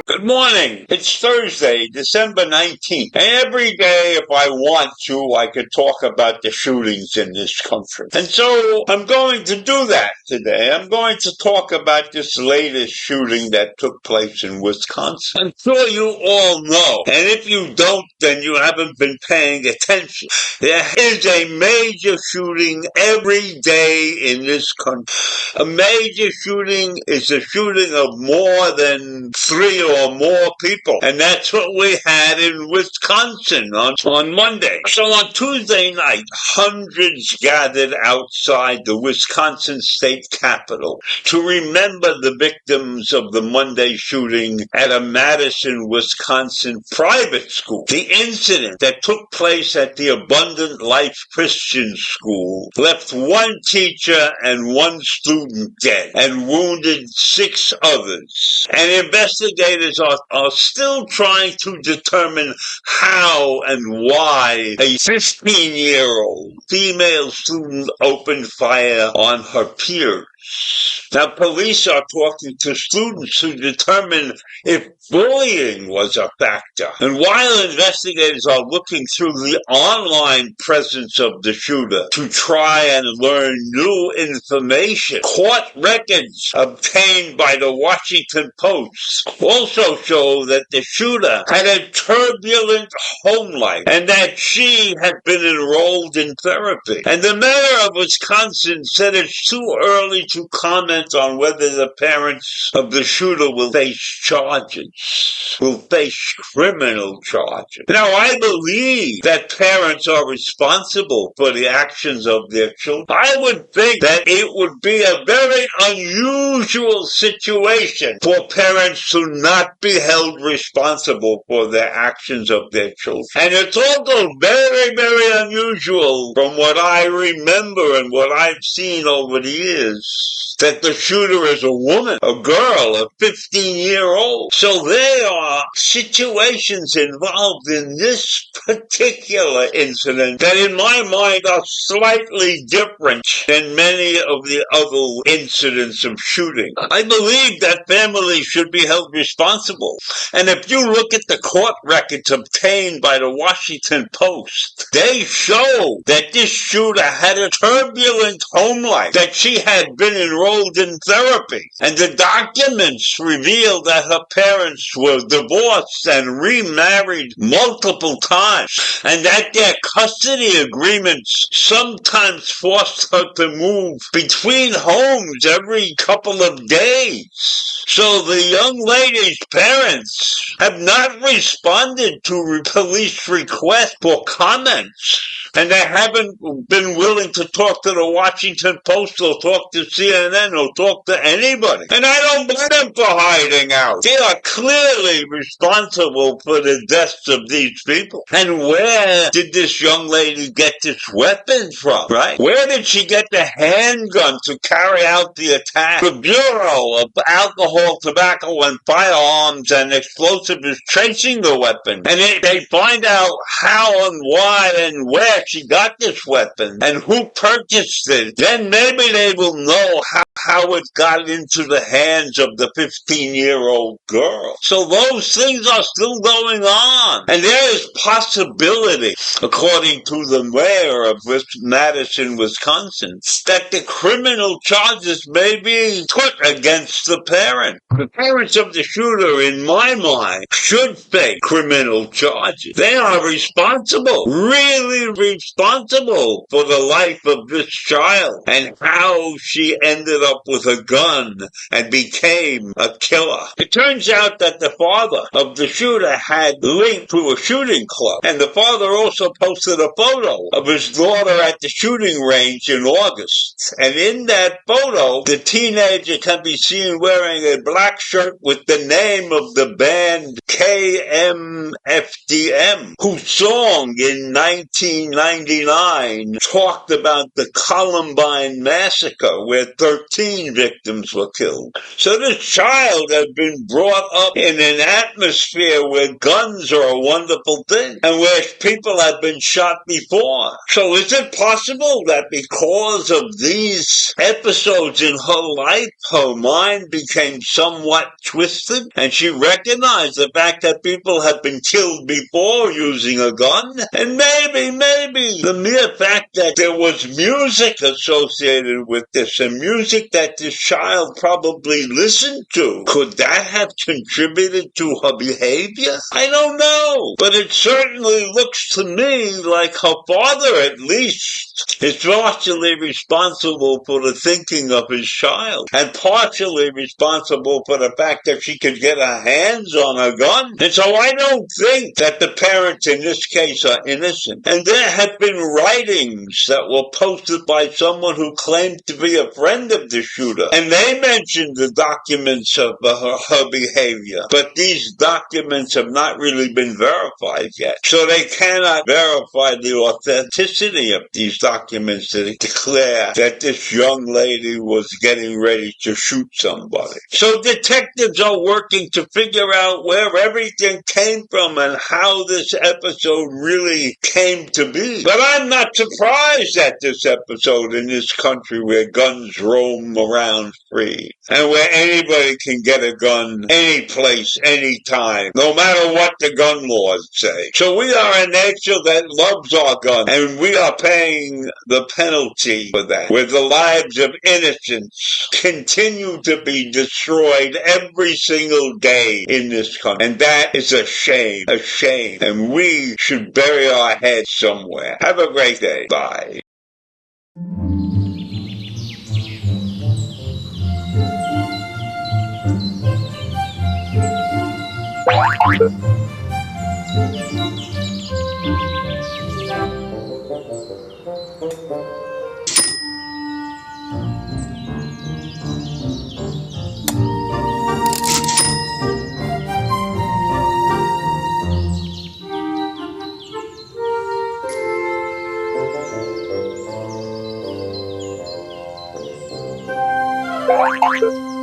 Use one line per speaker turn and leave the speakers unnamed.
Good morning. It's Thursday, December 19th. And every day, if I want to, I could talk about the shootings in this country. And so I'm going to do that today. I'm going to talk about this latest shooting that took place in Wisconsin. I'm sure you all know. And if you don't, then you haven't been paying attention. There is a major shooting every day in this country. A major shooting is a shooting of more than 3 or more people. And that's what we had in Wisconsin on Monday. So on Tuesday night, hundreds gathered outside the Wisconsin state capitol to remember the victims of the Monday shooting at a Madison, Wisconsin private school. The incident that took place at the Abundant Life Christian School left one teacher and one student dead and wounded 6 others. And investigators are still trying to determine how and why a 15-year-old female student opened fire on her peers. Now, police are talking to students to determine if bullying was a factor. And while investigators are looking through the online presence of the shooter to try and learn new information, court records obtained by the Washington Post also show that the shooter had a turbulent home life and that she had been enrolled in therapy. And the mayor of Wisconsin said it's too early to comment on whether the parents of the shooter will face criminal charges. Now, I believe that parents are responsible for the actions of their children. I would think that it would be a very unusual situation for parents to not be held responsible for their actions of their children. And it's also very, very unusual from what I remember and what I've seen over the years that the shooter is a woman, a girl, a 15-year-old. So there are situations involved in this particular incident that in my mind are slightly different than many of the other incidents of shooting. I believe that families should be held responsible. And if you look at the court records obtained by the Washington Post, they show that this shooter had a turbulent home life, that she had been enrolled in therapy. And the documents reveal that her parents were divorced and remarried multiple times, and that their custody agreements sometimes forced her to move between homes every couple of days. So the young lady's parents have not responded to police requests for comments. And they haven't been willing to talk to the Washington Post or talk to CNN or talk to anybody. And I don't blame them for hiding out. They are clearly responsible for the deaths of these people. And where did this young lady get this weapon from, right? Where did she get the handgun to carry out the attack? The Bureau of Alcohol, Tobacco, and Firearms and Explosive explosive is tracing the weapon. And they find out how and why and where she got this weapon and who purchased it. Then maybe they will know how it got into the hands of the 15-year-old girl. So those things are still going on. And there is possibility, according to the mayor of Madison, Wisconsin, that the criminal charges may be put against the parent. The parents of the shooter, in my mind, should face criminal charges. They are responsible, really responsible for the life of this child and how she ended up with a gun and became a killer. It turns out that the father of the shooter had linked to a shooting club, and the father also posted a photo of his daughter at the shooting range in August. And in that photo, the teenager can be seen wearing a black shirt with the name of the band KMFDM, whose song in 1999 talked about the Columbine massacre where 13 victims were killed. So this child has been brought up in an atmosphere where guns are a wonderful thing and where people have been shot before. So is it possible that because of these episodes in her life, her mind became somewhat twisted and she recognized the fact that people have been killed before using a gun? And maybe the mere fact that there was music associated with this, and music that this child probably listened to, could that have contributed to her behavior? I don't know, but it certainly looks to me like her father, at least, is partially responsible for the thinking of his child, and partially responsible for the fact that she could get her hands on a gun. And so I don't think that the parents in this case are innocent. And there have been writings that were posted by someone who claimed to be a friend of the shooter, and they mentioned the documents of her behavior, but these documents have not really been verified yet, so they cannot verify the authenticity of these documents that declare that this young lady was getting ready to shoot somebody. So detectives are working to figure out where everything came from and how this episode really came to be. But I'm not surprised at this episode in this country where guns roam around free and where anybody can get a gun any place, anytime, no matter what the gun laws say. So we are a nation that loves our guns, and we are paying the penalty for that, where the lives of innocents continue to be destroyed every single day in this country. And that is a shame, and we should bury our heads somewhere. Have a great day. Bye.
Thank you.